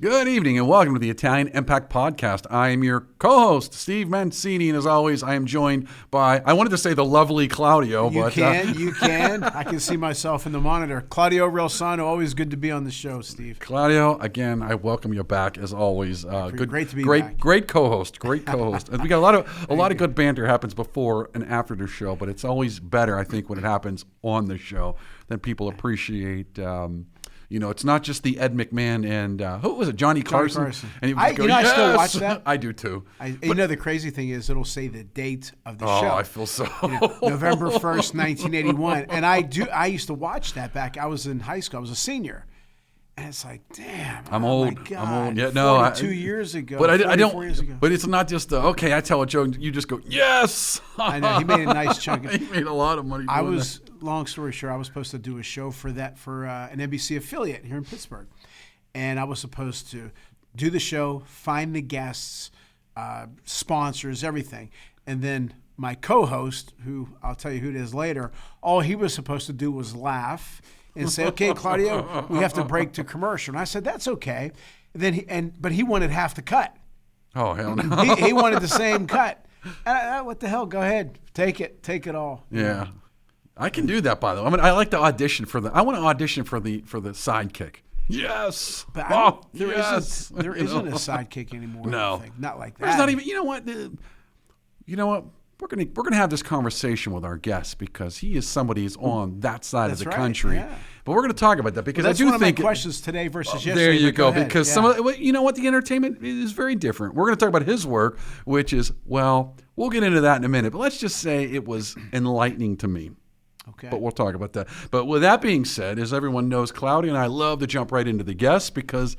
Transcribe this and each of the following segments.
Good evening and welcome to the Italian Impact Podcast. I am your co-host, Steve Mancini, and as always, I am joined by, I wanted to say the lovely Claudio. You can. I can see myself in the monitor. Claudio Relsano, always good to be on the show, Steve. Claudio, again, I welcome you back as always. Great to be back. Great co-host, And we got a lot of good banter happens before and after the show, but it's always better, I think, when it happens on the show. Then people appreciate. It's not just the Ed McMahon and who was it, Johnny Carson? And he would go, I still watch that. I do too. The crazy thing is it'll say the date of the show. Oh, I feel so. November 1st, 1981. And I used to watch that back. I was in high school. I was a senior. And it's like, damn, I'm old. My God, I'm old. Yeah, no, 2 years ago. But I don't. Years ago. But it's not just okay. I tell a joke, you just go yes. I know he made a nice chunk. He made a lot of money. Long story short, I was supposed to do a show for an NBC affiliate here in Pittsburgh, and I was supposed to do the show, find the guests, sponsors, everything, and then my co-host, who I'll tell you who it is later, all he was supposed to do was laugh and say, "Okay, Claudio, we have to break to commercial." And I said, "That's okay." But he wanted half the cut. Oh, hell no. he wanted the same cut. And what the hell? Go ahead, take it all. Yeah, I can do that. By the way, I mean I like to audition for I want to audition for the sidekick. Yes, but there isn't a sidekick anymore. No, not like that. There's not even. You know what? We're gonna have this conversation with our guest because he is somebody who's on that side of the country. Yeah. But we're going to talk about that because that's I do one think of my questions today versus yesterday. There you go. Ahead. Because some of the entertainment is very different. We're going to talk about his work, which is we'll get into that in a minute. But let's just say it was enlightening to me. Okay. But we'll talk about that. But with that being said, as everyone knows, Claudio and I love to jump right into the guests because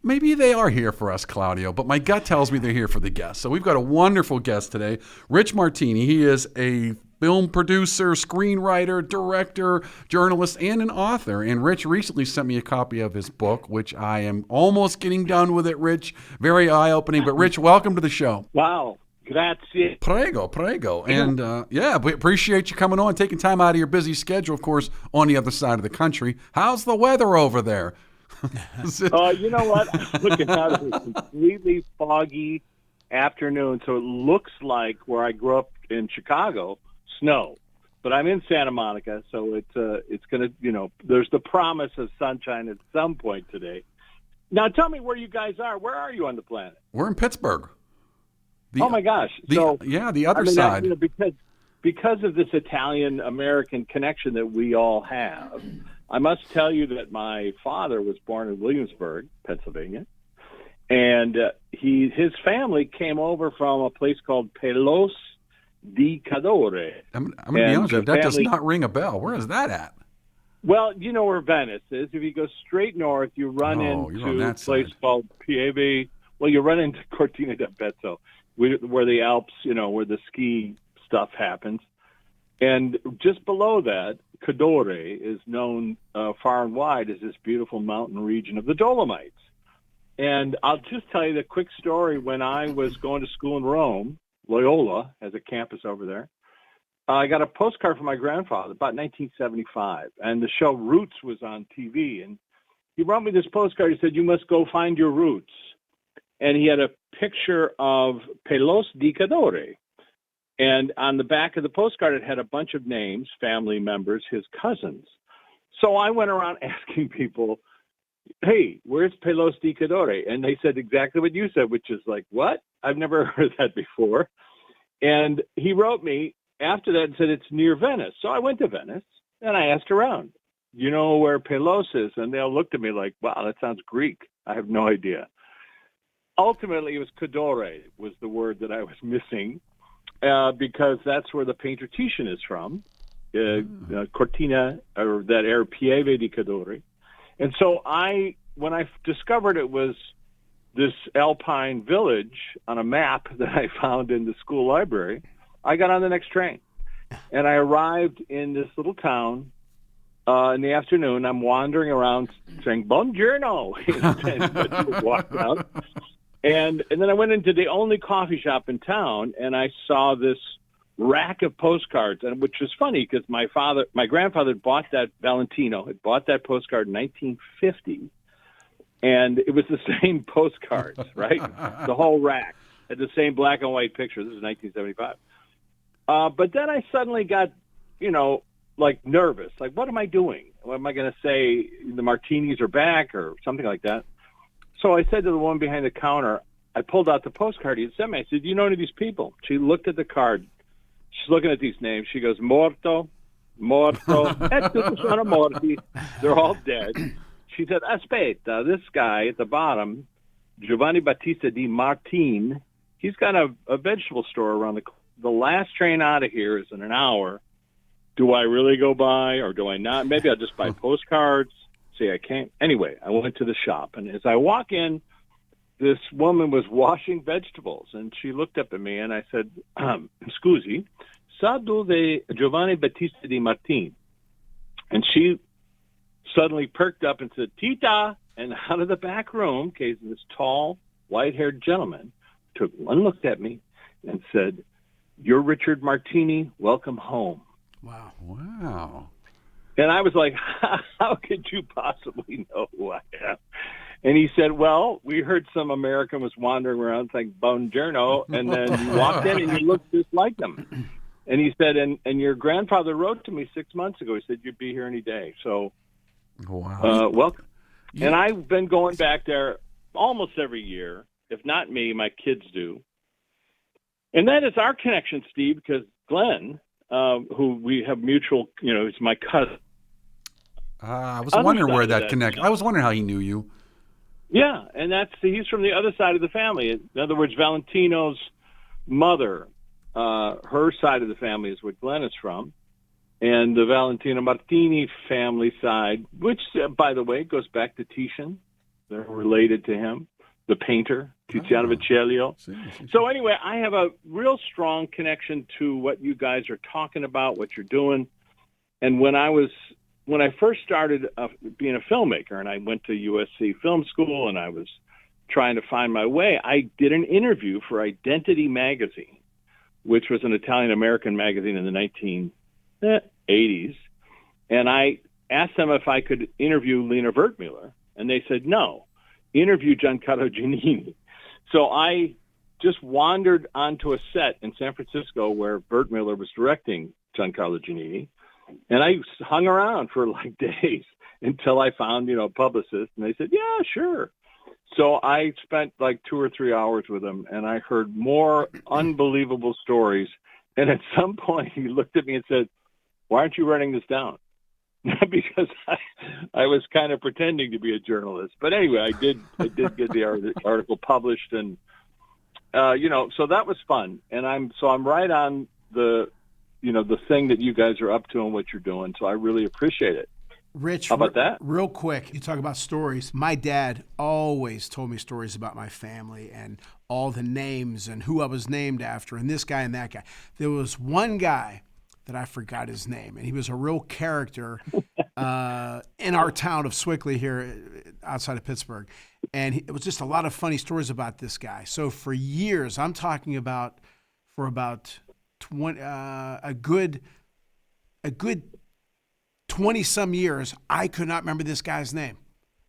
maybe they are here for us, Claudio, but my gut tells me they're here for the guests. So we've got a wonderful guest today, Rich Martini. He is a film producer, screenwriter, director, journalist, and an author. And Rich recently sent me a copy of his book, which I am almost getting done with it, Rich. Very eye-opening. But, Rich, welcome to the show. Wow. Grazie. Prego. And, we appreciate you coming on, taking time out of your busy schedule, of course, on the other side of the country. How's the weather over there? You know what? I'm looking out at a completely foggy afternoon, so it looks like where I grew up in Chicago, snow. But I'm in Santa Monica, so it's going to, there's the promise of sunshine at some point today. Now, tell me where you guys are. Where are you on the planet? We're in Pittsburgh. Oh, my gosh. The other side. Because of this Italian-American connection that we all have, I must tell you that my father was born in Williamsburg, Pennsylvania, and his family came over from a place called Pelos di Cadore. I'm going to be honest with you, that does not ring a bell. Where is that at? Well, you know where Venice is. If you go straight north, you run into a place called Pieve. Well, you run into Cortina d'Ampezzo, where the Alps, where the ski stuff happens. And just below that, Cadore is known far and wide as this beautiful mountain region of the Dolomites. And I'll just tell you the quick story. When I was going to school in Rome, Loyola has a campus over there, I got a postcard from my grandfather about 1975, and the show Roots was on TV. And he brought me this postcard. He said, "You must go find your roots." And he had a picture of Pelos di Cadore. And on the back of the postcard, it had a bunch of names, family members, his cousins. So I went around asking people, "Hey, where's Pelos di Cadore?" And they said exactly what you said, which is like, what? I've never heard that before. And he wrote me after that and said, it's near Venice. So I went to Venice and I asked around, "You know where Pelos is?" And they all looked at me like, wow, that sounds Greek. I have no idea. Ultimately, it was Cadore was the word that I was missing. Because that's where the painter Titian is from, Cortina, or that area, Pieve di Cadore. And so when I discovered it was this alpine village on a map that I found in the school library, I got on the next train. And I arrived in this little town in the afternoon. I'm wandering around saying, "Buongiorno," and walked out. And then I went into the only coffee shop in town, and I saw this rack of postcards, and which was funny because my grandfather bought that postcard in 1950, And it was the same postcards, right? The whole rack had the same black and white picture. This is 1975. But then I suddenly got, like nervous. Like, what am I doing? What am I going to say? The Martinis are back or something like that. So I said to the woman behind the counter, I pulled out the postcard he had sent me. I said, do you know any of these people? She looked at the card. She's looking at these names. She goes, Morto, e tutti sono morti. They're all dead. She said, aspetta, this guy at the bottom, Giovanni Battista di Martini, he's got a vegetable store around the last train out of here is in an hour. Do I really go by or do I not? Maybe I'll just buy postcards. See, I can't. Anyway, I went to the shop, and as I walk in, this woman was washing vegetables, and she looked up at me, and I said, scusi, sa dove Giovanni Battista di Martini? And she suddenly perked up and said, Tita, and out of the back room came this tall, white-haired gentleman, took one look at me and said, you're Richard Martini, welcome home. Wow. And I was like, how could you possibly know who I am? And he said, well, we heard some American was wandering around saying, buongiorno, and then you walked in and you looked just like them. And he said, and your grandfather wrote to me 6 months ago. He said, you'd be here any day. So, welcome. Yeah. And I've been going back there almost every year. If not me, my kids do. And that is our connection, Steve, because Glenn, who we have mutual, he's my cousin. I was wondering where that connection. I was wondering how he knew you. Yeah, and he's from the other side of the family. In other words, Valentino's mother, her side of the family is what Glenn is from, and the Valentino Martini family side, which, by the way, goes back to Titian. They're related to him, the painter, Tiziano Vecellio. So anyway, I have a real strong connection to what you guys are talking about, what you're doing. And when I first started being a filmmaker, and I went to USC Film School, and I was trying to find my way, I did an interview for Identity magazine, which was an Italian-American magazine in the 1980s. And I asked them if I could interview Lena Wertmuller, and they said, no, interview Giancarlo Giannini. So I just wandered onto a set in San Francisco where Wertmuller was directing Giancarlo Giannini. And I hung around for like days until I found, a publicist, and they said, yeah, sure. So I spent like 2 or 3 hours with him, and I heard more unbelievable stories. And at some point he looked at me and said, why aren't you writing this down? Because I was kind of pretending to be a journalist. But anyway, I did get the article published, and, so that was fun. And I'm right on the thing that you guys are up to and what you're doing. So I really appreciate it. Rich, how about that? Real quick, you talk about stories. My dad always told me stories about my family and all the names and who I was named after and this guy and that guy. There was one guy that I forgot his name, and he was a real character in our town of Swickley here outside of Pittsburgh. And it was just a lot of funny stories about this guy. So for years, I'm talking about for about 20, a good 20-some years, I could not remember this guy's name.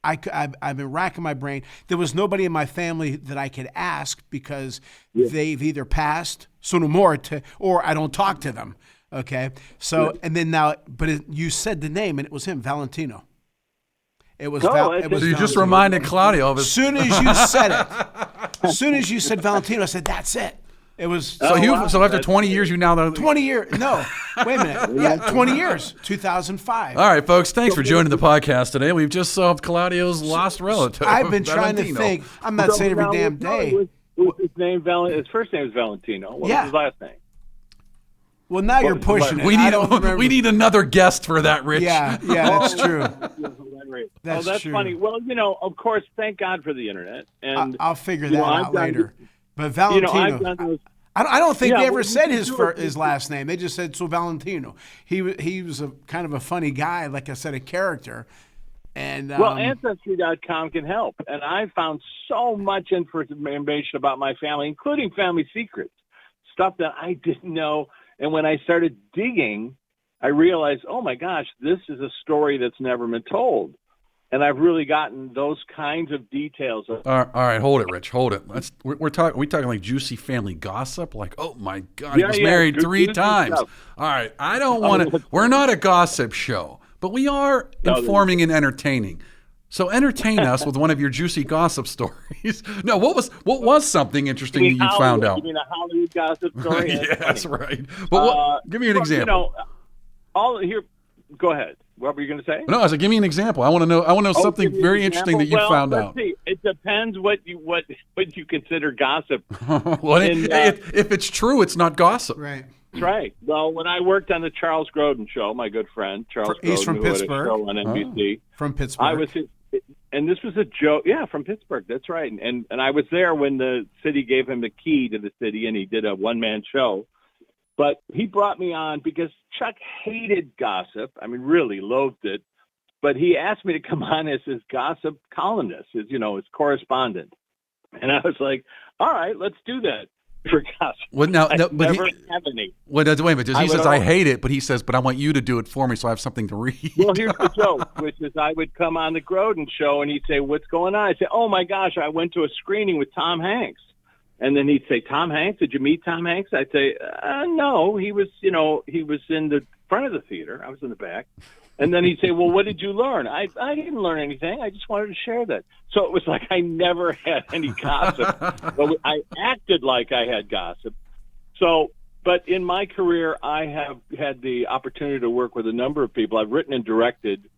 I've been racking my brain. There was nobody in my family that I could ask because they've either passed, sono morte, or I don't talk to them. Okay, so and then now, but you said the name, and it was him, Valentino. It was. It was. So you just reminded Claudio of it. As soon as you said it, as soon as you said Valentino, I said that's it. It was. So after 20 years, you now know. 20 years? No, wait a minute. Yeah, 20 years. 2005. All right, folks. Thanks for joining the podcast today. We've just solved Claudio's lost relative. I've been trying to think. I'm not saying every damn day. Was his name His first name was Valentino. What was his last name? Well, now you're pushing it. We need another guest for that, Rich. Yeah, that's true. That's true. Funny. Well, of course, thank God for the internet. And I'll figure that out later. But Valentino, I don't think they ever said his last name. They just said Valentino. He was a kind of a funny guy, like I said, a character. And Ancestry.com can help. And I found so much information about my family, including family secrets, stuff that I didn't know. And when I started digging, I realized, oh my gosh, this is a story that's never been told. And I've really gotten those kinds of details. All right, hold it, Rich. Hold it. We're talking like juicy family gossip. Like, oh my God, he was married 3 times. Stuff. All right, I don't want to. We're not a gossip show, but we are informing and entertaining. So entertain us with one of your juicy gossip stories. No, what was something interesting that you found out? You mean a Hollywood gossip story? Yeah, that's right. But give me an example. Go ahead. What were you going to say? No, I said, give me an example. I want to know something very interesting that you found out. See. It depends what you consider gossip. Well, if it's true, it's not gossip. Right. That's right. Well, when I worked on the Charles Grodin show, my good friend Charles Grodin, he's from Pittsburgh. Had a show on NBC. From Pittsburgh. I was, and this was a joke. Yeah, from Pittsburgh. That's right. And I was there when the city gave him the key to the city, and he did a one-man show. But he brought me on because Chuck hated gossip. I mean, really loathed it. But he asked me to come on as his gossip columnist, his correspondent. And I was like, all right, let's do that for gossip. Well, now, but never have any. Well, wait a minute. He says, I hate it, but he says, but I want you to do it for me so I have something to read. Well, here's the joke, which is I would come on the Grodin show, and he'd say, what's going on? I'd say, oh, my gosh, I went to a screening with Tom Hanks. And then he'd say, Tom Hanks, did you meet Tom Hanks? I'd say, no, he was in the front of the theater. I was in the back. And then he'd say, well, what did you learn? I didn't learn anything. I just wanted to share that. So it was like I never had any gossip. But I acted like I had gossip. So, but in my career, I have had the opportunity to work with a number of people. I've written and directed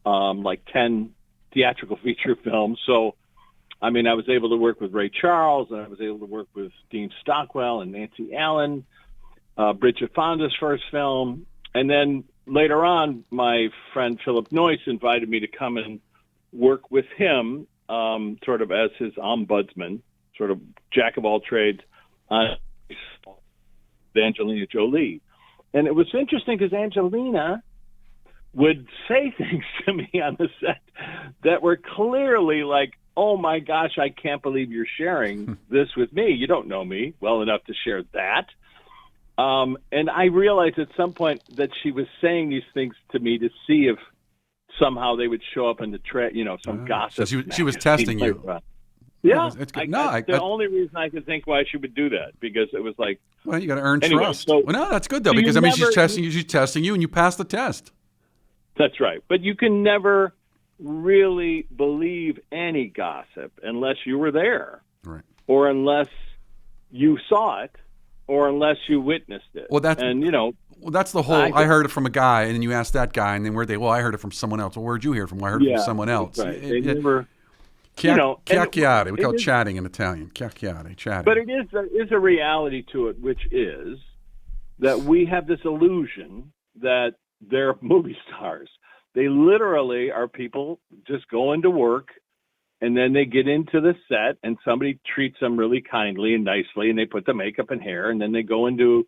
like 10 theatrical feature films. So, I mean, I was able to work with Ray Charles, and I was able to work with Dean Stockwell and Nancy Allen, Bridget Fonda's first film. And then later on, my friend Philip Noyce invited me to come and work with him sort of as his ombudsman, sort of jack of all trades, on Angelina Jolie. And it was interesting because Angelina would say things to me on the set that were clearly like, oh my gosh, I can't believe you're sharing this with me. You don't know me well enough to share that. And I realized at some point that she was saying these things to me to see if somehow they would show up in the some gossip. So she was testing you. Yeah, it's good. That's the only reason I could think why she would do that, because it was like, well, you got to earn trust. So, well, no, that's good though, because she's testing you, and you pass the test. That's right, but you can never really believe any gossip unless you were there, right? Or unless you saw it, or unless you witnessed it. Well, that's the whole. I heard it from a guy, and then you asked that guy, and then Well, I heard it from someone else. Well, where'd you hear it from? Well, I heard it from someone else. Right. They never. Chiacchiere. We call it chatting in Italian. Chiacchiere, chatting. But it is a reality to it, which is that we have this illusion that they're movie stars. They literally are people just going to work, and then they get into the set, and somebody treats them really kindly and nicely, and they put the makeup and hair, and then they go into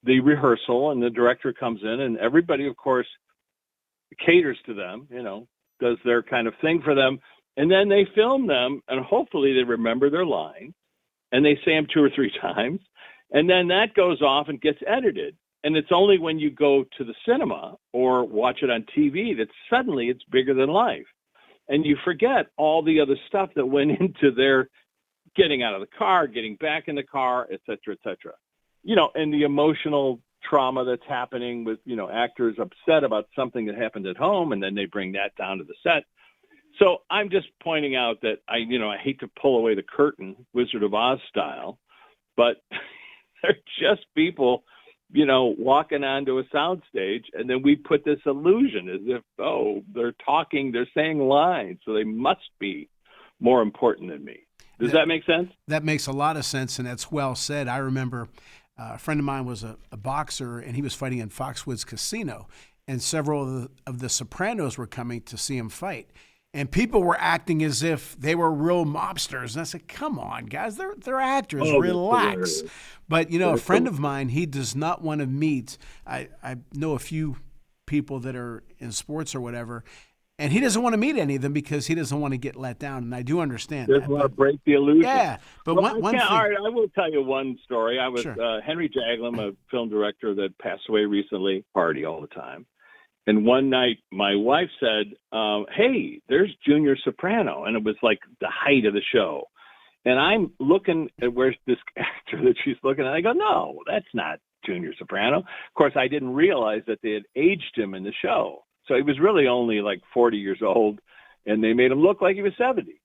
the rehearsal, and the director comes in, and everybody, of course, caters to them, does their kind of thing for them, and then they film them, and hopefully they remember their lines, and they say them 2 or 3 times, and then that goes off and gets edited. And it's only when you go to the cinema or watch it on TV that suddenly it's bigger than life. And you forget all the other stuff that went into their getting out of the car, getting back in the car, et cetera, et cetera. And the emotional trauma that's happening with, actors upset about something that happened at home, and then they bring that down to the set. So I'm just pointing out that I hate to pull away the curtain, Wizard of Oz style, but they're just people walking onto a soundstage, and then we put this illusion as if, they're talking, they're saying lines, so they must be more important than me. Does that make sense? That makes a lot of sense, and that's well said. I remember a friend of mine was a boxer, and he was fighting in Foxwoods Casino, and several of the Sopranos were coming to see him fight. And people were acting as if they were real mobsters. And I said, come on, guys, they're actors. Relax. But, a friend of mine, he does not want to meet. I know a few people that are in sports or whatever, and he doesn't want to meet any of them because he doesn't want to get let down. And I do understand that. Doesn't want to break the illusion. Yeah. But one thing. All right, I will tell you one story. I was Henry Jaglom, a film director that passed away recently, party all the time. And one night, my wife said, hey, there's Junior Soprano. And it was like the height of the show. And I'm looking at where's this actor that she's looking at. I go, no, that's not Junior Soprano. Of course, I didn't realize that they had aged him in the show. So he was really only like 40 years old, and they made him look like he was 70.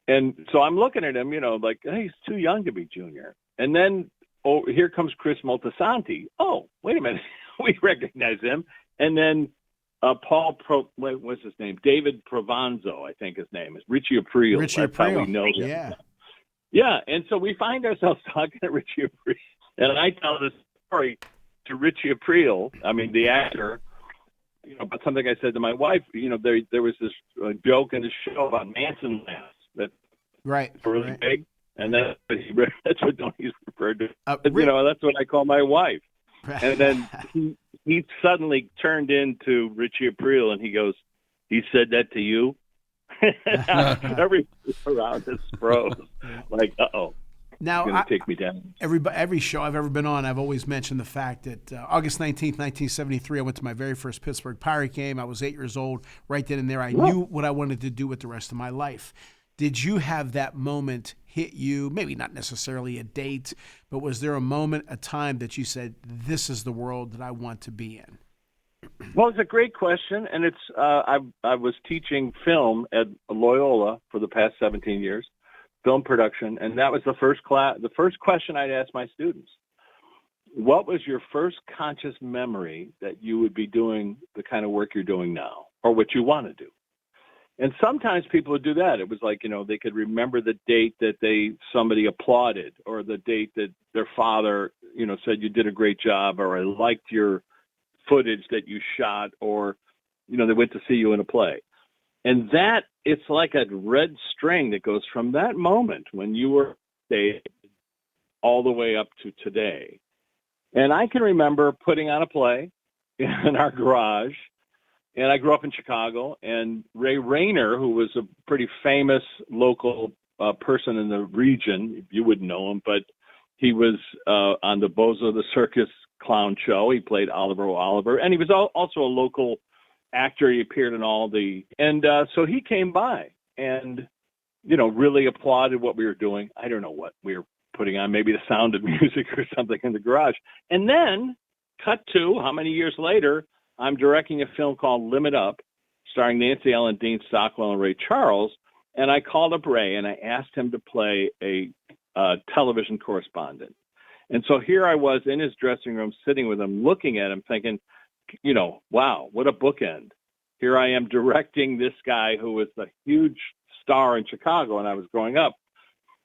And so I'm looking at him, like, hey, he's too young to be Junior. And then, here comes Chris Moltisanti. Oh, wait a minute. We recognize him. And then what's his name? David Provanzo, I think his name is. Richie Aprile. That's how we know him. Yeah. Yeah, and so we find ourselves talking to Richie Aprile. And I tell this story to Richie Aprile, the actor, about something I said to my wife. There was this joke in the show about Manson lamps that were really big. And that's what Tony's referred to. That's what I call my wife. And then he suddenly turned into Richie Aprile, and he goes, he said that to you? Everybody around us froze. Like, uh-oh. Now, going to take me down. Every show I've ever been on, I've always mentioned the fact that August 19th, 1973, I went to my very first Pittsburgh Pirate game. I was 8 years old. Right then and there, I knew what I wanted to do with the rest of my life. Did you have that moment hit you? Maybe not necessarily a date, but was there a moment, a time that you said, this is the world that I want to be in? Well, it's a great question, and it's I was teaching film at Loyola for the past 17 years, film production, and that was the first question I'd ask my students. What was your first conscious memory that you would be doing the kind of work you're doing now, or what you want to do? And sometimes people would do that. It was like, they could remember the date that somebody applauded, or the date that their father, said you did a great job, or I liked your footage that you shot, or, they went to see you in a play. And that, it's like a red string that goes from that moment when you were there all the way up to today. And I can remember putting on a play in our garage. And I grew up in Chicago, and Ray Rayner, who was a pretty famous local person in the region, you wouldn't know him, but he was on the Bozo the Circus clown show. He played Oliver Oliver, and he was also a local actor. He appeared in so he came by and, really applauded what we were doing. I don't know what we were putting on, maybe The Sound of Music or something in the garage. And then cut to how many years later, I'm directing a film called Limit Up, starring Nancy Ellen, Dean Stockwell, and Ray Charles. And I called up Ray, and I asked him to play a television correspondent. And so here I was in his dressing room, sitting with him, looking at him, thinking, wow, what a bookend. Here I am directing this guy who was a huge star in Chicago when I was growing up.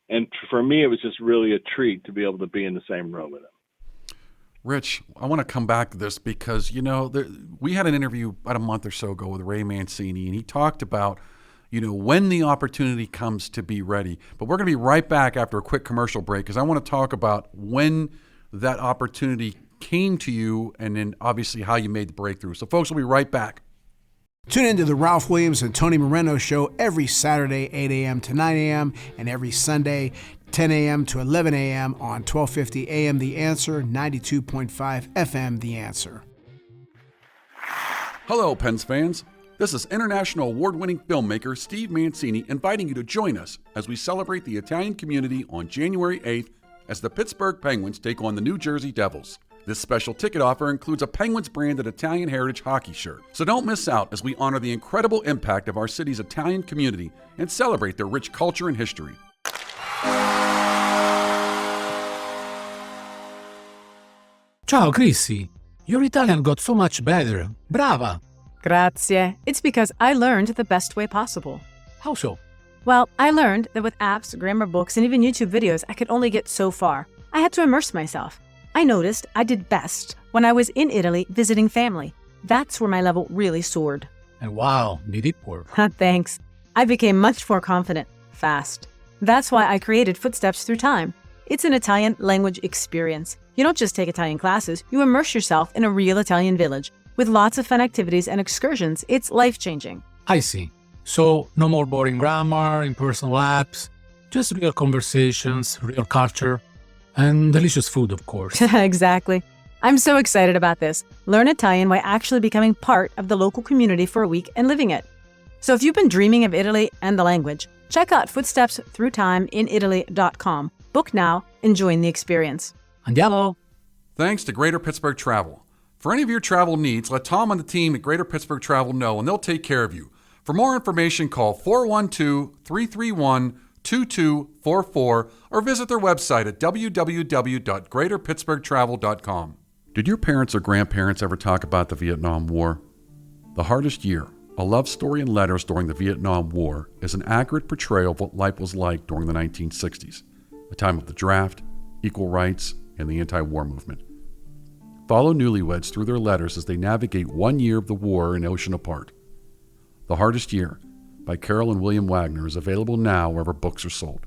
And for me, it was just really a treat to be able to be in the same room with him. Rich, I want to come back to this because, we had an interview about a month or so ago with Ray Mancini, and he talked about, when the opportunity comes to be ready. But we're going to be right back after a quick commercial break because I want to talk about when that opportunity came to you and then obviously how you made the breakthrough. So, folks, we'll be right back. Tune into the Ralph Williams and Tony Moreno Show every Saturday, 8 a.m. to 9 a.m., and every Sunday, 10 a.m. to 11 a.m. on 1250 a.m. The Answer, 92.5 FM The Answer. Hello, Pens fans. This is international award-winning filmmaker Steve Mancini inviting you to join us as we celebrate the Italian community on January 8th as the Pittsburgh Penguins take on the New Jersey Devils. This special ticket offer includes a Penguins-branded Italian Heritage hockey shirt. So don't miss out as we honor the incredible impact of our city's Italian community and celebrate their rich culture and history. Ciao, Chrissy. Your Italian got so much better. Brava! Grazie. It's because I learned the best way possible. How so? Well, I learned that with apps, grammar books, and even YouTube videos, I could only get so far. I had to immerse myself. I noticed I did best when I was in Italy visiting family. That's where my level really soared. And wow, did it work? Thanks. I became much more confident, fast. That's why I created Footsteps Through Time. It's an Italian language experience. You don't just take Italian classes, you immerse yourself in a real Italian village. With lots of fun activities and excursions, it's life-changing. I see. So, no more boring grammar, impersonal apps, just real conversations, real culture, and delicious food, of course. Exactly. I'm so excited about this. Learn Italian by actually becoming part of the local community for a week and living it. So if you've been dreaming of Italy and the language, check out Footsteps Through Time in Italy.com. Book now and join the experience. Andiamo! Thanks to Greater Pittsburgh Travel. For any of your travel needs, let Tom and the team at Greater Pittsburgh Travel know, and they'll take care of you. For more information, call 412-331-2244 or visit their website at www.greaterpittsburghtravel.com. Did your parents or grandparents ever talk about the Vietnam War? The Hardest Year, a love story and letters during the Vietnam War, is an accurate portrayal of what life was like during the 1960s, a time of the draft, equal rights, and the anti-war movement. Follow newlyweds through their letters as they navigate 1 year of the war an ocean apart. The Hardest Year by Carol and William Wagner is available now wherever books are sold.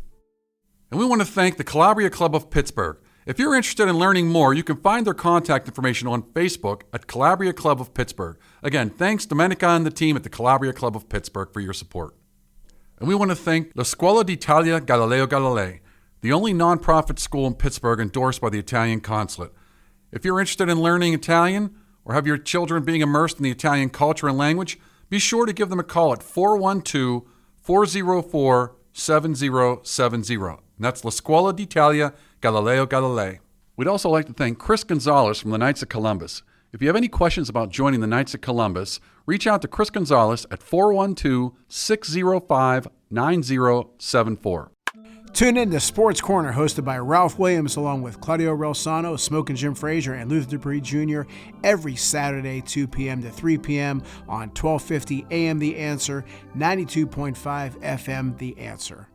And we want to thank the Calabria Club of Pittsburgh. If you're interested in learning more, you can find their contact information on Facebook at Calabria Club of Pittsburgh. Again, thanks Domenica and the team at the Calabria Club of Pittsburgh for your support. And we want to thank La Scuola d'Italia Galileo Galilei, the only nonprofit school in Pittsburgh endorsed by the Italian Consulate. If you're interested in learning Italian or have your children being immersed in the Italian culture and language, be sure to give them a call at 412-404-7070. And that's La Scuola d'Italia Galileo Galilei. We'd also like to thank Chris Gonzalez from the Knights of Columbus. If you have any questions about joining the Knights of Columbus, reach out to Chris Gonzalez at 412-605-9074. Tune in to Sports Corner, hosted by Ralph Williams, along with Claudio Relsano, Smoke and Jim Frazier, and Luther Dupree Jr. every Saturday, 2 p.m. to 3 p.m. on 1250 AM The Answer, 92.5 FM The Answer.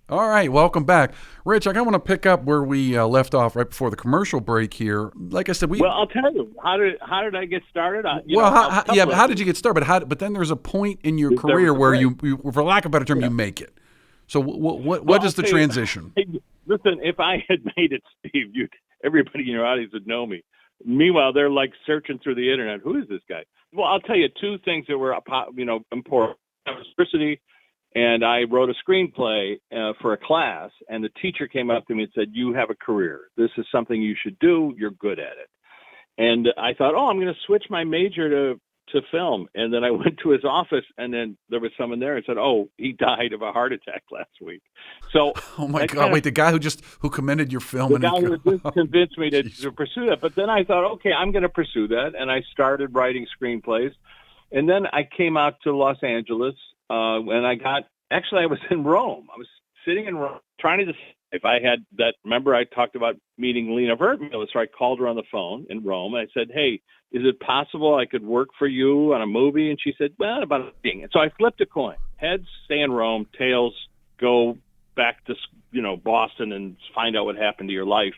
All right, welcome back. Rich, I kind of want to pick up where we left off right before the commercial break here. Like I said, Well, I'll tell you, how did I get started? How did you get started? But then there's a point in your career where you, for lack of a better term, you make it. So what is the transition? Listen, if I had made it, Steve, everybody in your audience would know me. Meanwhile, they're like searching through the internet. Who is this guy? Well, I'll tell you two things that were important. University, and I wrote a screenplay for a class, and the teacher came up to me and said, "You have a career. This is something you should do. You're good at it." And I thought, I'm going to switch my major to film. And then I went to his office, and then there was someone there and said, he died of a heart attack last week. So, oh my God! Wait, the guy who commended your film, the guy who just convinced me to pursue that. But then I thought, okay, I'm going to pursue that, and I started writing screenplays. And then I came out to Los Angeles, and I was in Rome. I was sitting in Rome trying to decide if I had that. Remember, I talked about meeting Lena Vertmüller, so I called her on the phone in Rome, and I said, "Hey, is it possible I could work for you on a movie?" And she said, "Well, about a thing." And so I flipped a coin. Heads, stay in Rome. Tails, go back to Boston and find out what happened to your life.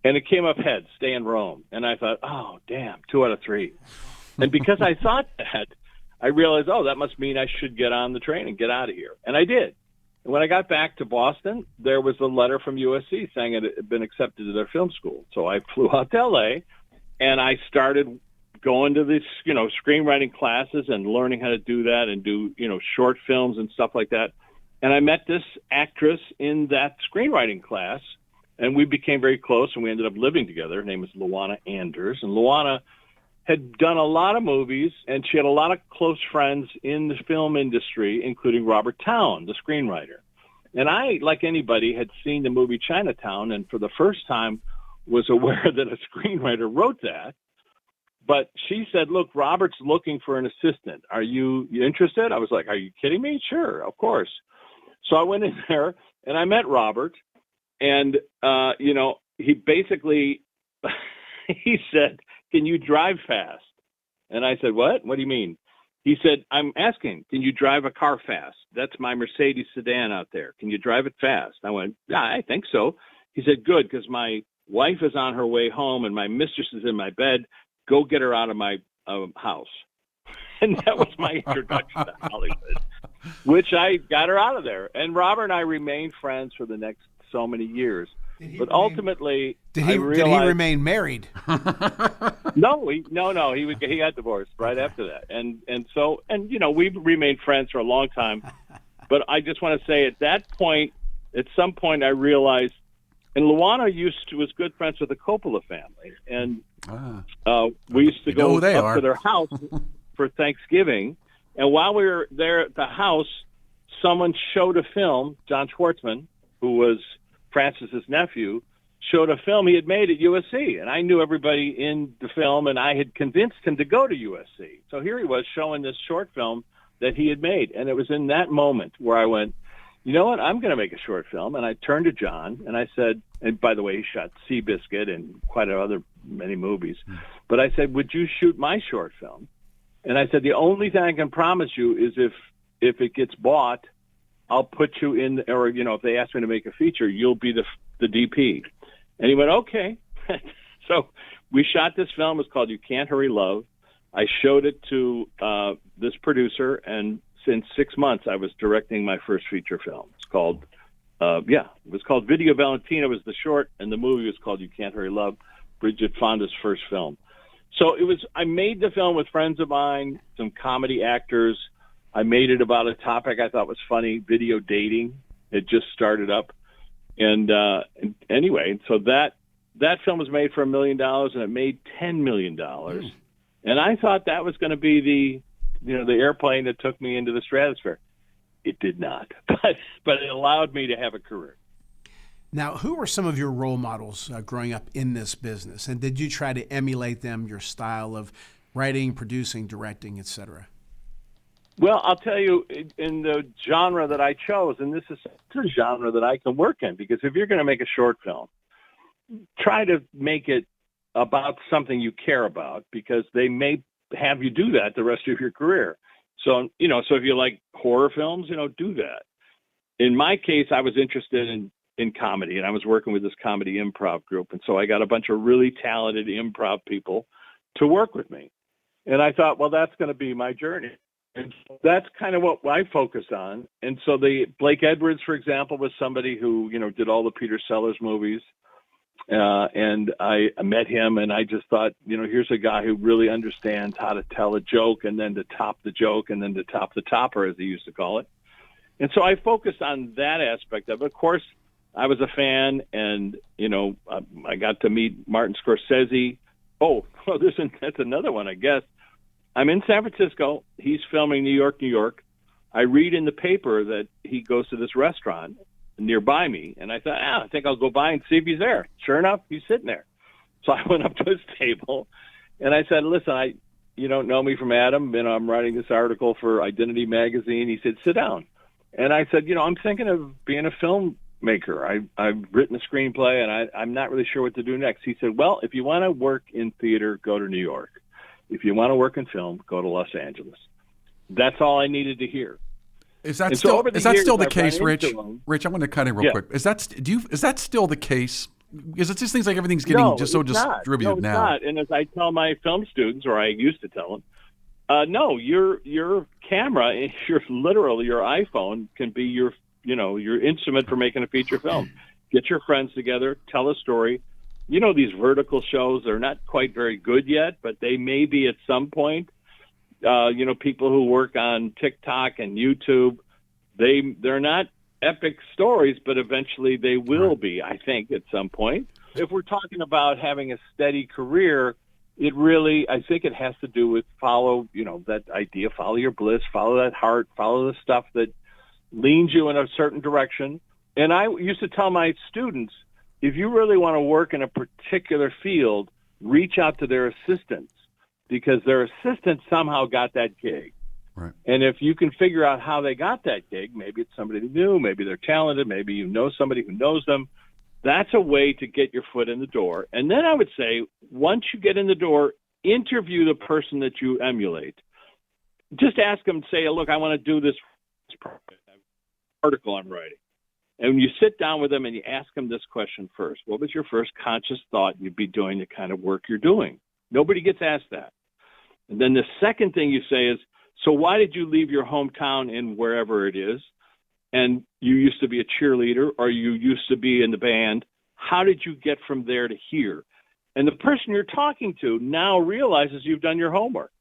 And it came up heads, stay in Rome. And I thought, oh, damn, 2 out of 3. And because I thought that, I realized, that must mean I should get on the train and get out of here. And I did. And when I got back to Boston, there was a letter from USC saying it had been accepted to their film school. So I flew out to L.A., and I started going to these, screenwriting classes and learning how to do that and do, short films and stuff like that. And I met this actress in that screenwriting class, and we became very close, and we ended up living together. Her name is Luana Anders, and Luana had done a lot of movies, and she had a lot of close friends in the film industry, including Robert Towne, the screenwriter. And I, like anybody, had seen the movie Chinatown, and for the first time was aware that a screenwriter wrote that. But she said, "Look, Robert's looking for an assistant. Are you interested?" I was like, "Are you kidding me?" "Sure, of course." So I went in there, and I met Robert, and, he basically, he said, "Can you drive fast?" And I said, "What? What do you mean?" He said, "I'm asking, can you drive a car fast? That's my Mercedes sedan out there. Can you drive it fast?" I went, "Yeah, I think so." He said, "Good, because my wife is on her way home and my mistress is in my bed. Go get her out of my house." And that was my introduction to Hollywood, which I got her out of there. And Robert and I remained friends for the next so many years. But ultimately, did he remain married? No, he got divorced right after that, and we've remained friends for a long time. But I just want to say, at some point, I realized And Luana was good friends with the Coppola family, and we used to go up to their house for Thanksgiving. And while we were there at the house, someone showed a film. John Schwartzman, who was Francis's nephew, showed a film he had made at USC, and I knew everybody in the film, and I had convinced him to go to USC. So here he was showing this short film that he had made, and it was in that moment where I went, you know what, I'm going to make a short film. And I turned to John, and I said, and by the way, he shot Seabiscuit and quite many movies, but I said, would you shoot my short film? And I said, the only thing I can promise you is if it gets bought, I'll put you in, or, if they ask me to make a feature, you'll be the DP. And he went, okay. So we shot this film. It was called You Can't Hurry Love. I showed it to this producer, and in 6 months, I was directing my first feature film. It's called, it was called Video Valentina was the short, and the movie was called You Can't Hurry Love, Bridget Fonda's first film. So I made the film with friends of mine, some comedy actors. I made it about a topic I thought was funny, video dating. It just started up. And anyway, so that film was made for $1 million, and it made $10 million. And I thought that was going to be the airplane that took me into the stratosphere. It did not, but it allowed me to have a career. Now, who were some of your role models growing up in this business, and did you try to emulate them, your style of writing, producing, directing, etc.? Well, I'll tell you, in the genre that I chose, and this is a genre that I can work in, because if you're going to make a short film, try to make it about something you care about, because they may have you do that the rest of your career. So, so if you like horror films, do that. In my case, I was interested in comedy, and I was working with this comedy improv group. And so I got a bunch of really talented improv people to work with me. And I thought, well, that's going to be my journey. And that's kind of what I focused on. And so Blake Edwards, for example, was somebody who, did all the Peter Sellers movies. And I met him, and I just thought, here's a guy who really understands how to tell a joke, and then to top the joke, and then to top the topper, as they used to call it. And so I focused on that aspect of it. Of course, I was a fan, and, I got to meet Martin Scorsese. That's another one, I guess. I'm in San Francisco. He's filming New York, New York. I read in the paper that he goes to this restaurant nearby me, and I thought, I think I'll go by and see if he's there. Sure enough, he's sitting there. So I went up to his table, and I said, listen, you don't know me from Adam. I'm writing this article for Identity Magazine. He said, sit down. And I said, I'm thinking of being a filmmaker. I've written a screenplay, and I'm not really sure what to do next. He said, well, if you want to work in theater, go to New York. If you want to work in film, go to Los Angeles. That's all I needed to hear. Is that still the case, Rich? Rich, I want to cut in real quick. Is that still the case? Because it's just things like everything's getting distributed now. No, it's not. And as I tell my film students, or I used to tell them, no, your camera, your iPhone can be your instrument for making a feature film. Get your friends together, tell a story. These vertical shows are not quite very good yet, but they may be at some point. People who work on TikTok and YouTube, they're not epic stories, but eventually they will be, I think, at some point. If we're talking about having a steady career, I think it has to do with follow your bliss, follow that heart, follow the stuff that leans you in a certain direction. And I used to tell my students, if you really want to work in a particular field, reach out to their assistants, because their assistant somehow got that gig. Right. And if you can figure out how they got that gig, maybe it's somebody new, maybe they're talented, maybe you know somebody who knows them, that's a way to get your foot in the door. And then I would say, once you get in the door, interview the person that you emulate. Just ask them, say, look, I want to do this article I'm writing. And you sit down with them and you ask them this question first. What was your first conscious thought you'd be doing the kind of work you're doing? Nobody gets asked that. And then the second thing you say is, so why did you leave your hometown in wherever it is? And you used to be a cheerleader, or you used to be in the band. How did you get from there to here? And the person you're talking to now realizes you've done your homework.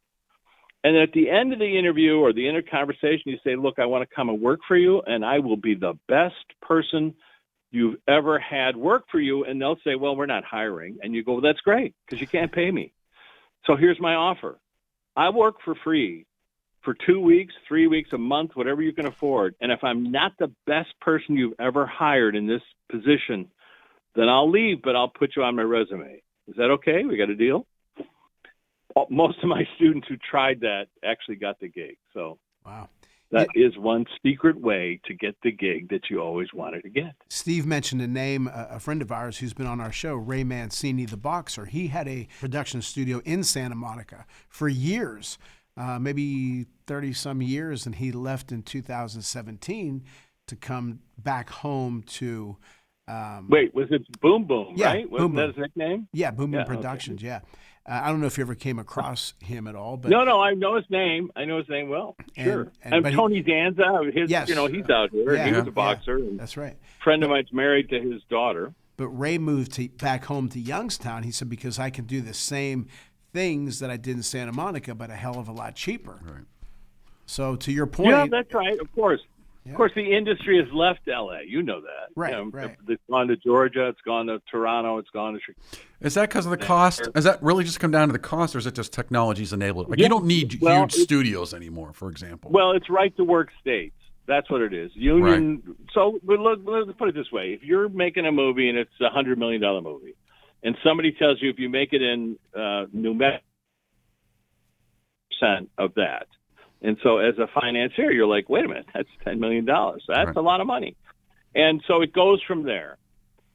And at the end of the interview or the end of conversation, you say, look, I want to come and work for you, and I will be the best person you've ever had work for you, and they'll say, well, we're not hiring. And you go, well, that's great because you can't pay me. So here's my offer. I work for free for 2 weeks, 3 weeks, a month, whatever you can afford. And if I'm not the best person you've ever hired in this position, then I'll leave, but I'll put you on my resume. Is that okay? We got a deal? Most of my students who tried that actually got the gig. So wow. That is one secret way to get the gig that you always wanted to get. Steve mentioned a name, a friend of ours who's been on our show, Ray Mancini, the boxer. He had a production studio in Santa Monica for years, maybe 30-some years, and he left in 2017 to come back home to... Wait, was it Boom Boom, yeah, right? Wasn't Boom that Boom. his nickname? Yeah, Boom Boom Yeah, Productions, okay. yeah. I don't know if you ever came across him at all, but No, I know his name. I know his name well. Sure. And but Tony Danza, Yes. he's out here. Yeah, He was a boxer. yeah, And that's right. a friend of mine's married to his daughter. But Ray moved back home to Youngstown. He said, because I can do the same things that I did in Santa Monica, but a hell of a lot cheaper. Right. So to your point. Yeah, that's right. Of course. Yeah. Of course, the industry has left L.A. You know that. Right, You know, right. It's gone to Georgia. It's gone to Toronto. It's gone to Chicago. Is that because of the cost? Does that really just come down to the cost, or is it just technology's enabled? Like Yeah, you don't need well, huge studios anymore, for example. Well, it's right to work states. That's what it is. Union. Right. So let's put it this way: if you're making a movie and it's $100 million movie, and somebody tells you if you make it in New Mexico, % of that. And so as a financier, you're like, wait a minute, that's $10 million. That's right. a lot of money. And so it goes from there.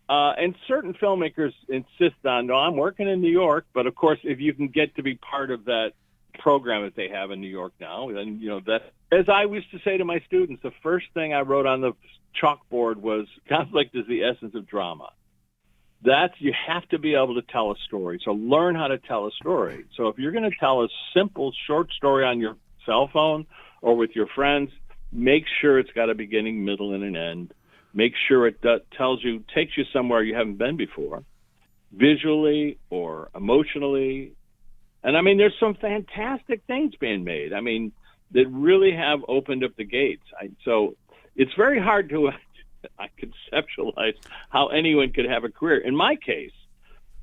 And certain filmmakers insist on, no, I'm working in New York. But, of course, if you can get to be part of that program that they have in New York now, then, you know, that, as I used to say to my students, the first thing I wrote on the chalkboard was conflict is the essence of drama. You have to be able to tell a story. So learn how to tell a story. So if you're going to tell a simple, short story on your cell phone or with your friends, make sure it's got a beginning, middle, and an end. Make sure it takes you somewhere you haven't been before, visually or emotionally. And I mean, there's some fantastic things being made. I mean, that really have opened up the gates. So it's very hard to conceptualize how anyone could have a career. In my case,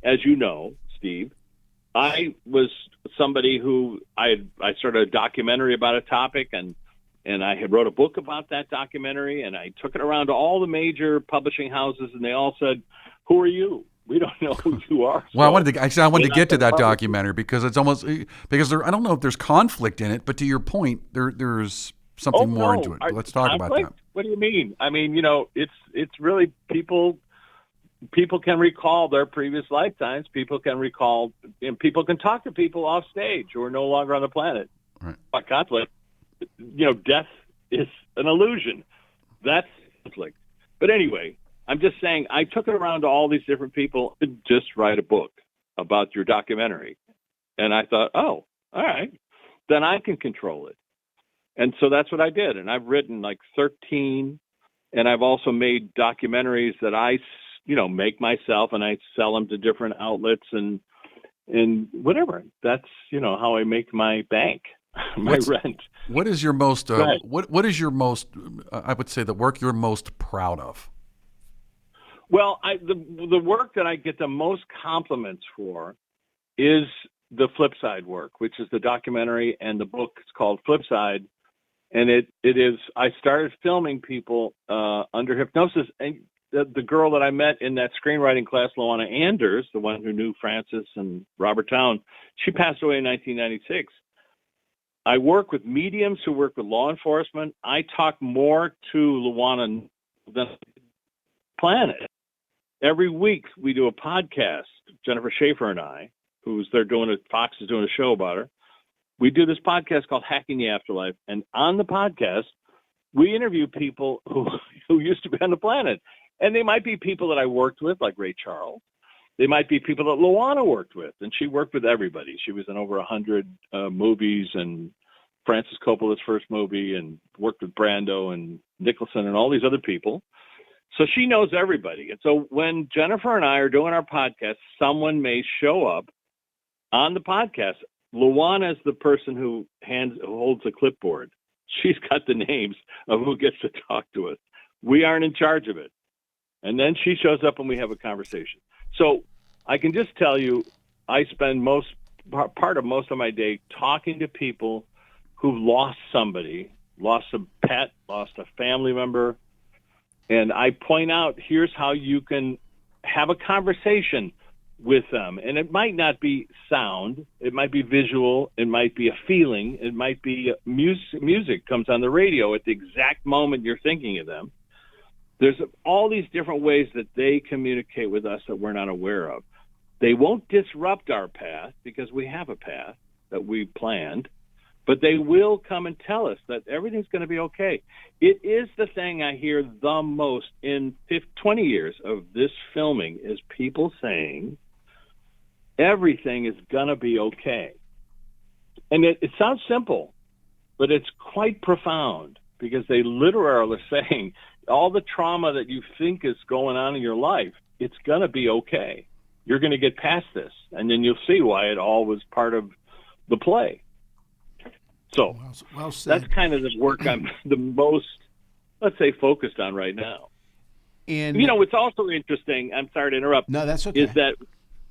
as you know, Steve, I was somebody who I started a documentary about a topic, and I had wrote a book about that documentary, and I took it around to all the major publishing houses, and they all said, "Who are you? We don't know who you are." Well, I wanted to get to that documentary because it's almost I don't know if there's conflict in it, but to your point, there's something more into it. Let's talk about that. What do you mean? I mean, you know, it's really people can recall their previous lifetimes. People can recall, and people can talk to people off stage who are no longer on the planet. Right. But conflict, you know, death is an illusion. That's conflict. But anyway, I'm just saying, I took it around to all these different people to just write a book about your documentary. And I thought, oh, all right, then I can control it. And so that's what I did. And I've written like 13, and I've also made documentaries that I make myself, and I sell them to different outlets and whatever. That's, how I make my bank, my rent. What is your most, what is your most, I would say the work you're most proud of? Well, the work that I get the most compliments for is the Flipside work, which is the documentary, and the book is called Flipside. And it is, I started filming people under hypnosis. And the girl that I met in that screenwriting class, Luana Anders, the one who knew Francis and Robert Town, she passed away in 1996. I work with mediums who work with law enforcement. I talk more to Luana than planet. Every week we do a podcast, Jennifer Schaefer and I, Fox is doing a show about her. We do this podcast called Hacking the Afterlife. And on the podcast, we interview people who used to be on the planet. And they might be people that I worked with, like Ray Charles. They might be people that Luana worked with, and she worked with everybody. She was in over 100 movies, and Francis Coppola's first movie, and worked with Brando and Nicholson and all these other people. So she knows everybody. And so when Jennifer and I are doing our podcast, someone may show up on the podcast. Luana is the person who holds the clipboard. She's got the names of who gets to talk to us. We aren't in charge of it. And then she shows up and we have a conversation. So I can just tell you, I spend part of most of my day talking to people who've lost somebody, lost a pet, lost a family member. And I point out, here's how you can have a conversation with them. And it might not be sound. It might be visual. It might be a feeling. It might be music comes on the radio at the exact moment you're thinking of them. There's all these different ways that they communicate with us that we're not aware of. They won't disrupt our path because we have a path that we planned, but they will come and tell us that everything's going to be okay. It is the thing I hear the most in 20 years of this filming is people saying everything is going to be okay. And it sounds simple, but it's quite profound because they literally are saying all the trauma that you think is going on in your life, it's going to be okay. You're going to get past this, and then you'll see why it all was part of the play. So well said. That's kind of the work I'm the most, let's say, focused on right now. And what's also interesting, I'm sorry to interrupt. No, that's okay. Is that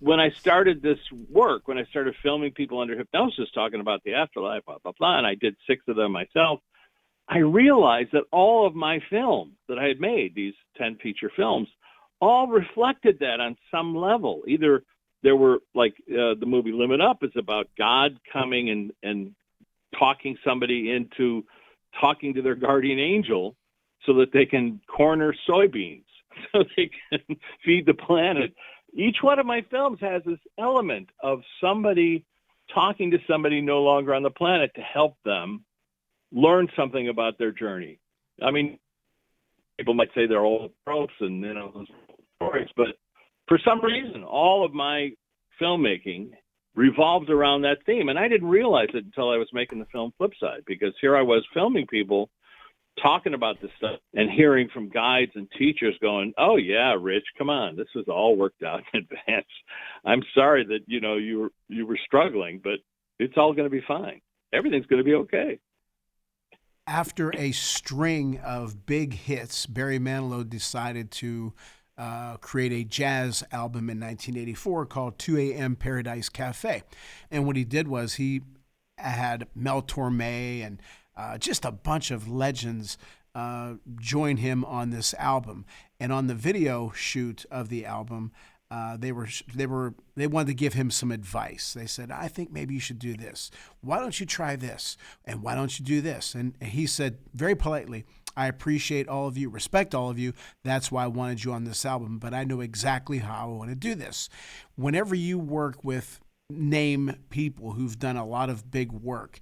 when I started this work, when I started filming people under hypnosis, talking about the afterlife, blah, blah, blah, and I did 6 of them myself, I realized that all of my films that I had made, these 10 feature films, all reflected that on some level. Either there were, like the movie Limit Up is about God coming and talking somebody into talking to their guardian angel so that they can corner soybeans, so they can feed the planet. Each one of my films has this element of somebody talking to somebody no longer on the planet to help them learn something about their journey. I mean, people might say they're old tropes and those stories, but for some reason, all of my filmmaking revolved around that theme, and I didn't realize it until I was making the film Flipside, because here I was filming people talking about this stuff and hearing from guides and teachers going, "Oh yeah, Rich, come on, this was all worked out in advance. I'm sorry that you were struggling, but it's all going to be fine. Everything's going to be okay." After a string of big hits, Barry Manilow decided to create a jazz album in 1984 called 2 a.m. Paradise Cafe. And what he did was he had Mel Torme and just a bunch of legends join him on this album. And on the video shoot of the album, they wanted to give him some advice. They said, "I think maybe you should do this. Why don't you try this? And why don't you do this?" And he said very politely, "I appreciate all of you, respect all of you. That's why I wanted you on this album, but I know exactly how I want to do this." Whenever you work with name people who've done a lot of big work,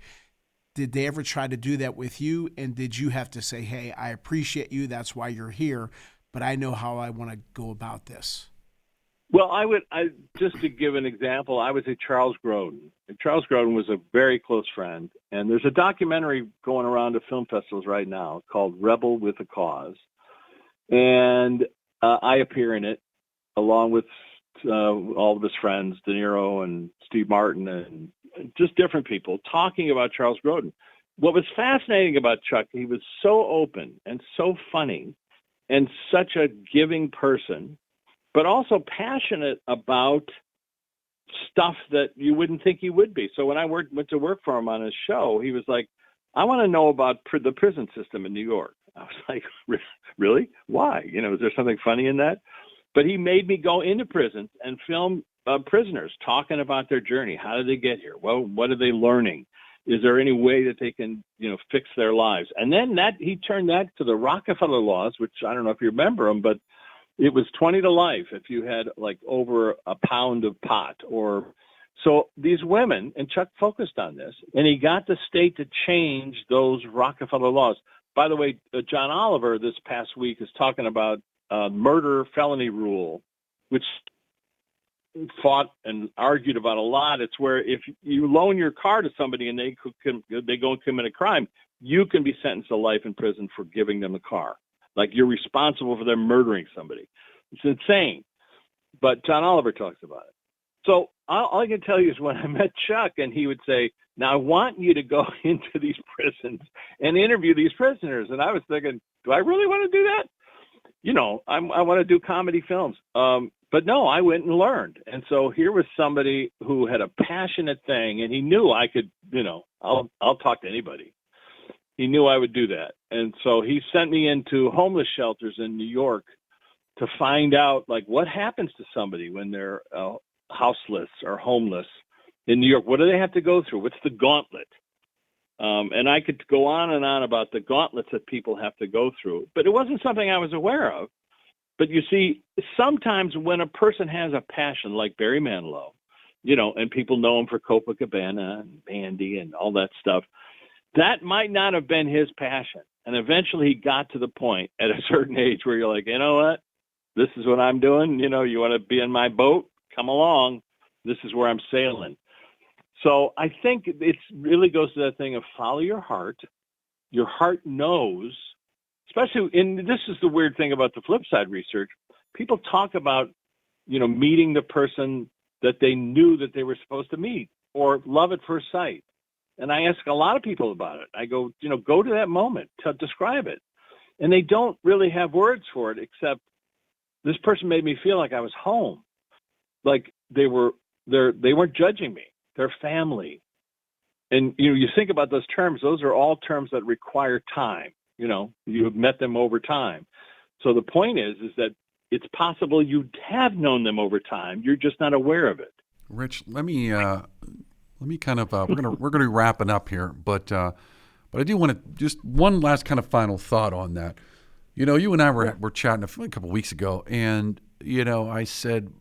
did they ever try to do that with you? And did you have to say, "Hey, I appreciate you. That's why you're here, but I know how I want to go about this"? Well, just to give an example, I was at Charles Grodin. And Charles Grodin was a very close friend. And there's a documentary going around to film festivals right now called Rebel with a Cause. And I appear in it along with all of his friends, De Niro and Steve Martin, and just different people talking about Charles Grodin. What was fascinating about Chuck, he was so open and so funny and such a giving person, but also passionate about stuff that you wouldn't think he would be. So when I went to work for him on his show, he was like, "I want to know about the prison system in New York." I was like, "Really? Why? Is there something funny in that?" But he made me go into prisons and film prisoners talking about their journey. How did they get here? Well, what are they learning? Is there any way that they can, fix their lives? And then he turned that to the Rockefeller laws, which I don't know if you remember them, but it was 20 to life if you had like over a pound of pot. So these women, and Chuck focused on this, and he got the state to change those Rockefeller laws. By the way, John Oliver this past week is talking about murder felony rule, which fought and argued about a lot. It's where if you loan your car to somebody and they go and commit a crime, you can be sentenced to life in prison for giving them a car. Like you're responsible for them murdering somebody. It's insane. But John Oliver talks about it. So all I can tell you is when I met Chuck and he would say, "Now I want you to go into these prisons and interview these prisoners." And I was thinking, do I really want to do that? I want to do comedy films. But no, I went and learned. And so here was somebody who had a passionate thing, and he knew I could, I'll talk to anybody. He knew I would do that. And so he sent me into homeless shelters in New York to find out, like, what happens to somebody when they're houseless or homeless in New York. What do they have to go through? What's the gauntlet? And I could go on and on about the gauntlets that people have to go through, but it wasn't something I was aware of. But you see, sometimes when a person has a passion like Barry Manilow, and people know him for Copacabana and Bandy and all that stuff, that might not have been his passion. And eventually he got to the point at a certain age where you're like, you know what? This is what I'm doing. You want to be in my boat? Come along. This is where I'm sailing. So I think it really goes to that thing of follow your heart. Your heart knows, especially, and this is the weird thing about the flip side research. People talk about, meeting the person that they knew that they were supposed to meet, or love at first sight. And I ask a lot of people about it. I go, go to that moment to describe it. And they don't really have words for it, except this person made me feel like I was home. Like they weren't judging me. They're family. And, you think about those terms, those are all terms that require time. You have met them over time. So the point is that it's possible you have known them over time. You're just not aware of it. Rich, let me kind of we're gonna be wrapping up here, but I do want to just one last kind of final thought on that. You and I were chatting a couple of weeks ago, and I said,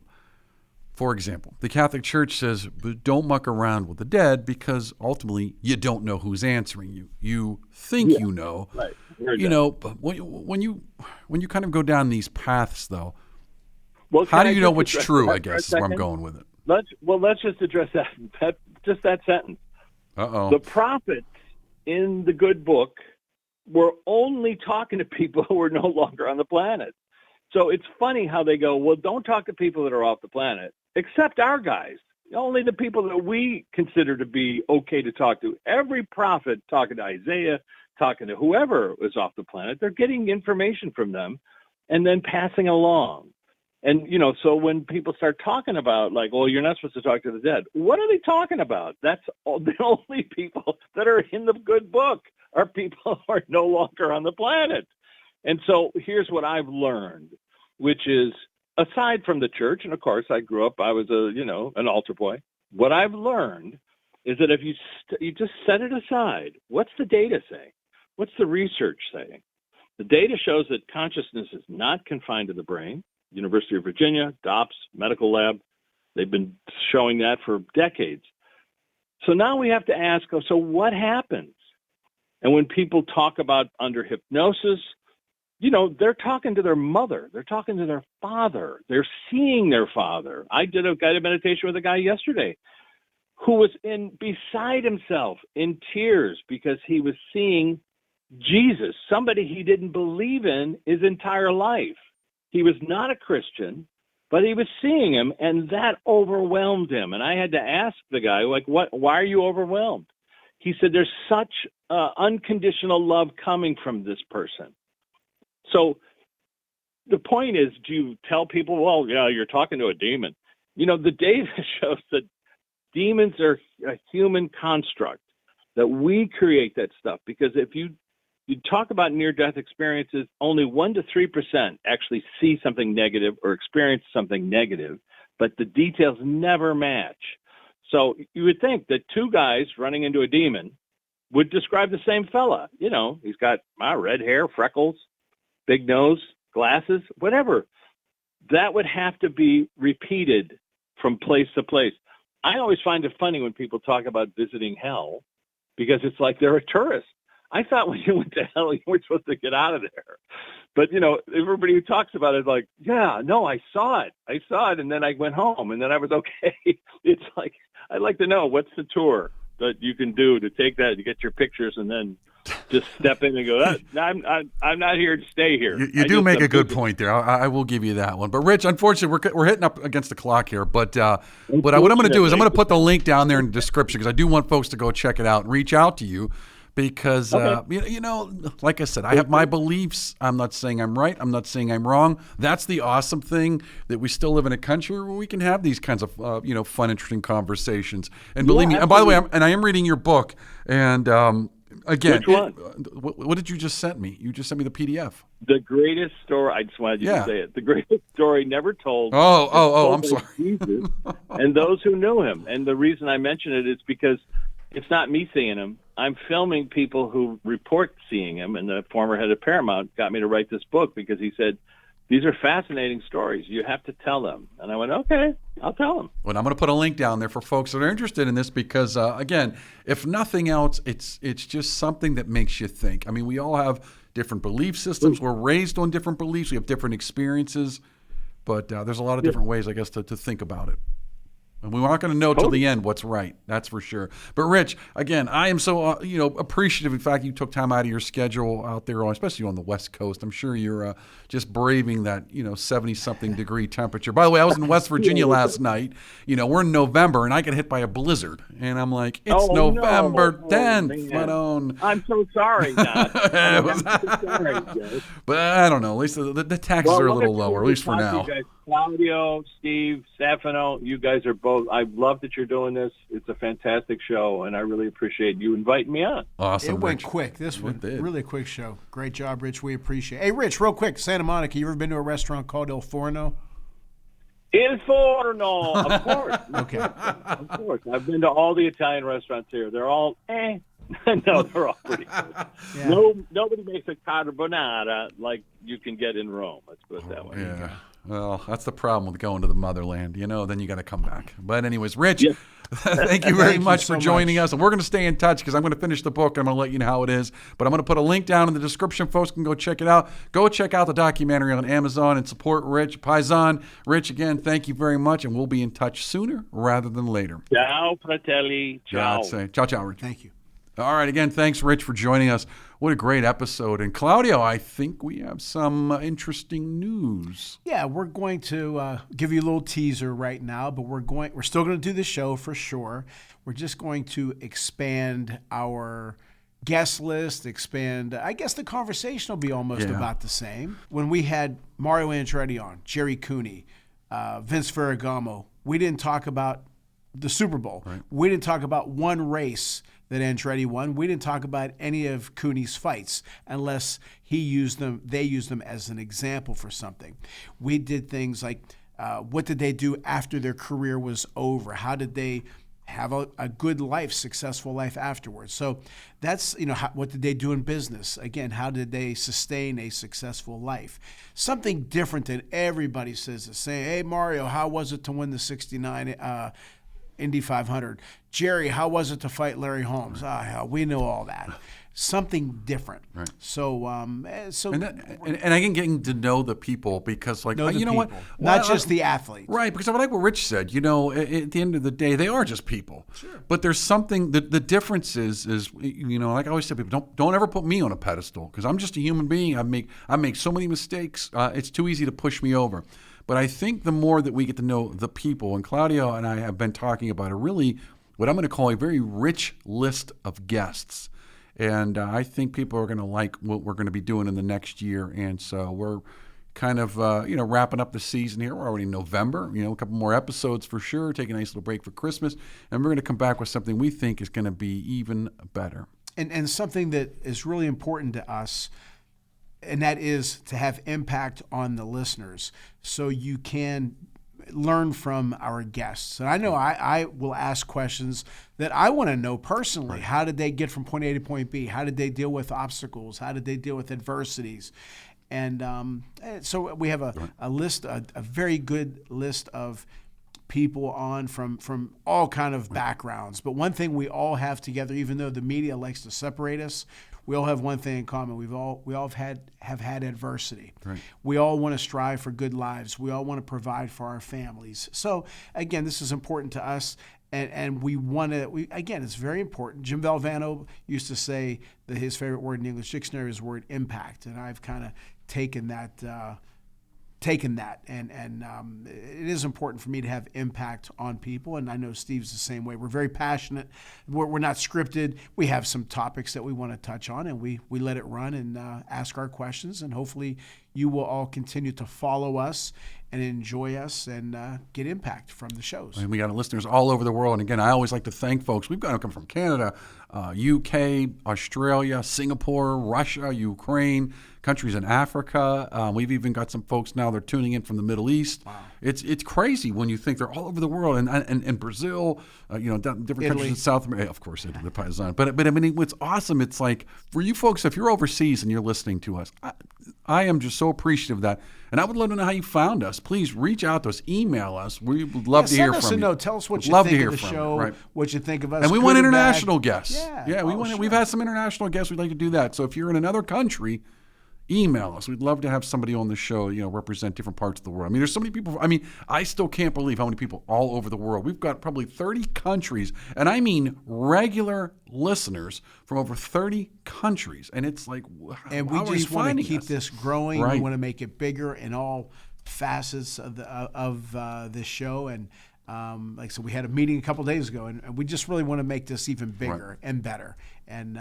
for example, the Catholic Church says don't muck around with the dead because ultimately you don't know who's answering you. You think you know, right. But when you kind of go down these paths, though, well, how do you know what's true? I guess is where I'm going with it. Let's just address that sentence. Uh-oh. The prophets in the good book were only talking to people who were no longer on the planet. So it's funny how they go, well, don't talk to people that are off the planet, except our guys. Only the people that we consider to be okay to talk to. Every prophet talking to Isaiah, talking to whoever is off the planet, they're getting information from them and then passing along. And, so when people start talking about like, well, you're not supposed to talk to the dead, what are they talking about? That's the only people that are in the good book are people who are no longer on the planet. And so here's what I've learned, which is aside from the church, and of course I grew up, I was an altar boy. What I've learned is that if you just set it aside, what's the data say? What's the research saying? The data shows that consciousness is not confined to the brain. University of Virginia, DOPS, medical lab, they've been showing that for decades. So now we have to ask, so what happens? And when people talk about under hypnosis, they're talking to their mother. They're talking to their father. They're seeing their father. I did a guided meditation with a guy yesterday who was beside himself in tears because he was seeing Jesus, somebody he didn't believe in his entire life. He was not a Christian, but he was seeing him, and that overwhelmed him. And I had to ask the guy, like, why are you overwhelmed? He said, there's such unconditional love coming from this person. So the point is, do you tell people, well, yeah, you're talking to a demon? The data shows that demons are a human construct, that we create that stuff. Because if you talk about near-death experiences, only 1% to 3% actually see something negative or experience something negative, but the details never match. So you would think that two guys running into a demon would describe the same fella. He's got red hair, freckles, big nose, glasses, whatever. That would have to be repeated from place to place. I always find it funny when people talk about visiting hell because it's like they're a tourist. I thought when you went to hell, you weren't supposed to get out of there. But, everybody who talks about it is like, yeah, no, I saw it. And then I went home and then I was okay. It's like, I'd like to know what's the tour that you can do to take that, to get your pictures and then just step in and go, I'm not here to stay here. You do make a good point there. I will give you that one. But Rich, unfortunately, we're hitting up against the clock here. But what I'm going to do is I'm going to put the link down there in the description because I do want folks to go check it out and reach out to you because, Okay. like I said, I have my beliefs. I'm not saying I'm right. I'm not saying I'm wrong. That's the awesome thing, that we still live in a country where we can have these kinds of, fun, interesting conversations. And believe me, and by the way, I am reading your book. And again, Which one? What did you just send me? You just sent me the PDF. The greatest story. I just wanted you to say it. The greatest story never told. Oh, I'm by sorry. Jesus and those who knew him. And the reason I mention it is because it's not me seeing him. I'm filming people who report seeing him. And the former head of Paramount got me to write this book because he said, these are fascinating stories. You have to tell them. And I went, okay, I'll tell them. Well, I'm going to put a link down there for folks that are interested in this because, again, if nothing else, it's just something that makes you think. I mean, we all have different belief systems. We're raised on different beliefs. We have different experiences. But there's a lot of different ways, I guess, to think about it. And we're not going to know till the end what's right. That's for sure. But Rich, again, I am so appreciative. In fact, you took time out of your schedule out there, especially on the West Coast. I'm sure you're just braving that 70-something degree temperature. By the way, I was in West Virginia last night. We're in November, and I got hit by a blizzard, and I'm like, it's November 10th. I'm so sorry, Don. I'm so sorry, guys. But I don't know. At least the taxes are a little lower, at least for now. Claudio, Steve, Stefano, you guys are both. I love that you're doing this. It's a fantastic show, and I really appreciate you inviting me on. Awesome. It went quick. This one, really quick show. Great job, Rich. We appreciate it. Hey, Rich, real quick, Santa Monica, you ever been to a restaurant called El Forno? Il Forno, of course. Okay. Of course. I've been to all the Italian restaurants here. They're all, No, they're all pretty good. Yeah. Nobody makes a carbonara like you can get in Rome. Let's put it that way. Yeah. Well, that's the problem with going to the motherland. Then you got to come back. But anyways, Rich, thank you very much for joining us. And we're going to stay in touch because I'm going to finish the book. I'm going to let you know how it is. But I'm going to put a link down in the description. Folks can go check it out. Go check out the documentary on Amazon and support Rich Paisan. Rich, again, thank you very much. And we'll be in touch sooner rather than later. Ciao, fratelli. Ciao. Ciao, Rich. Thank you. All right. Again, thanks, Rich, for joining us. What a great episode. And Claudio, I think we have some interesting news. Yeah, we're going to give you a little teaser right now, but we're still going to do the show for sure. We're just going to expand our guest list, I guess the conversation will be almost about the same. When we had Mario Andretti on, Jerry Cooney, Vince Ferragamo, we didn't talk about the Super Bowl. Right. We didn't talk about one race that Andretti won. We didn't talk about any of Cooney's fights unless they used them as an example for something. We did things like what did they do after their career was over? How did they have a good life, successful life afterwards? So that's, what did they do in business? Again, how did they sustain a successful life? Something different than everybody says. Say, hey, Mario, how was it to win the 69 Indy 500? Jerry, how was it to fight Larry Holmes? Hell, we know all that. Something different. Right. So, and I can getting to know the people because, what? Not just the athlete. Right, because I like what Rich said. At the end of the day, they are just people. Sure. But there's something. The difference is like I always say, people don't ever put me on a pedestal because I'm just a human being. I make so many mistakes. It's too easy to push me over. But I think the more that we get to know the people, and Claudio and I have been talking about what I'm going to call a very rich list of guests. And I think people are going to like what we're going to be doing in the next year. And so we're kind of, wrapping up the season here. We're already in November, a couple more episodes for sure, take a nice little break for Christmas. And we're going to come back with something we think is going to be even better. And something that is really important to us, and that is to have impact on the listeners so you can learn from our guests. And I know I will ask questions that I want to know personally. Right. How did they get from point A to point B? How did they deal with obstacles? How did they deal with adversities? And so we have a list, a very good list of people on from all kind of backgrounds. But one thing we all have together, even though the media likes to separate us, we all have one thing in common. We all have had adversity. Right. We all want to strive for good lives. We all want to provide for our families. So again, this is important to us, and we want to. Again, it's very important. Jim Valvano used to say that his favorite word in the English dictionary is the word impact, and I've kind of taken that taken that, and it is important for me to have impact on people, and I know Steve's the same way. We're very passionate. We're not scripted. We have some topics that we want to touch on, and we let it run and ask our questions, and hopefully you will all continue to follow us and enjoy us and get impact from the shows. And we got listeners all over the world. And again, I always like to thank folks. We've got to come from Canada, UK, Australia, Singapore, Russia, Ukraine, countries in Africa. We've even got some folks now, they're tuning in from the Middle East. Wow. It's crazy when you think they're all over the world. And Brazil, different countries in South America. Of course, Italy, the Paisan. But I mean, what's awesome, it's like, for you folks, if you're overseas and you're listening to us, I am just so appreciative of that. And I would love to know how you found us. Please reach out to us, email us. We would love to hear from you. Send us a note. Tell us what you think of the show, what you think of us. And we want international guests. Yeah, we've had some international guests. We'd like to do that. So if you're in another country, email us. We'd love to have somebody on the show, represent different parts of the world. I mean, there's so many people. I mean, I still can't believe how many people all over the world. We've got probably 30 countries, and I mean regular listeners from over 30 countries. And it's like, and we just want to keep this growing. Right. We want to make it bigger in all facets of this show. And like I said, we had a meeting a couple days ago, and we just really want to make this even bigger and better. And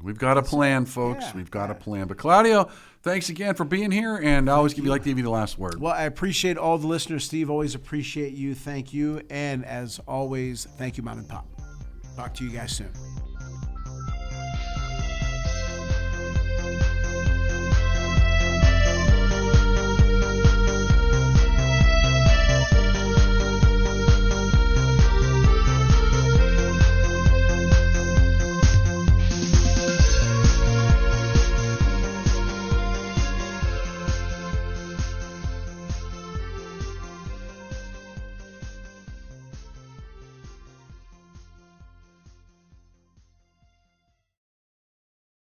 we've got a plan, folks. Yeah, we've got a plan. But Claudio, thanks again for being here, and I always give you the last word. Well, I appreciate all the listeners, Steve. Always appreciate you. Thank you. And as always, thank you, Mom and Pop. Talk to you guys soon.